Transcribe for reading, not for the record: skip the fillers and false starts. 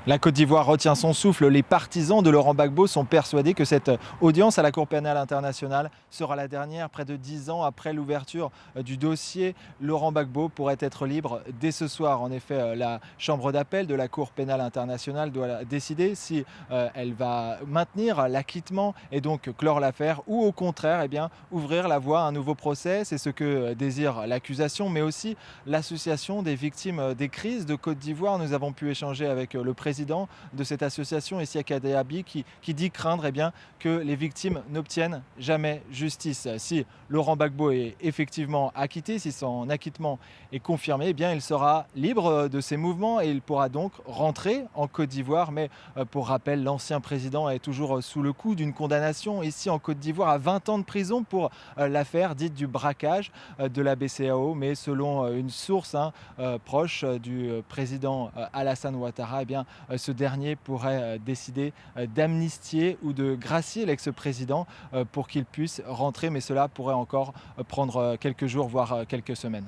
La Côte d'Ivoire retient son souffle. Les partisans de Laurent Gbagbo sont persuadés que cette audience à la Cour pénale internationale sera la dernière. Près de 10 ans après l'ouverture du dossier, Laurent Gbagbo pourrait être libre dès ce soir. En effet, la chambre d'appel de la Cour pénale internationale doit décider si elle va maintenir l'acquittement et donc clore l'affaire ou au contraire ouvrir la voie à un nouveau procès. C'est ce que désire l'accusation, mais aussi l'association des victimes des crises de Côte d'Ivoire. Nous avons pu échanger avec le président de cette association, Essiaka Diaby, qui dit craindre que les victimes n'obtiennent jamais justice. Si Laurent Gbagbo est effectivement acquitté, si son acquittement est confirmé, il sera libre de ses mouvements et il pourra donc rentrer en Côte d'Ivoire. Mais pour rappel, l'ancien président est toujours sous le coup d'une condamnation ici en Côte d'Ivoire à 20 ans de prison pour l'affaire dite du braquage de la BCEAO. Mais selon une source proche du président Alassane Ouattara, ce dernier pourrait décider d'amnistier ou de gracier l'ex-président pour qu'il puisse rentrer, mais cela pourrait encore prendre quelques jours, voire quelques semaines.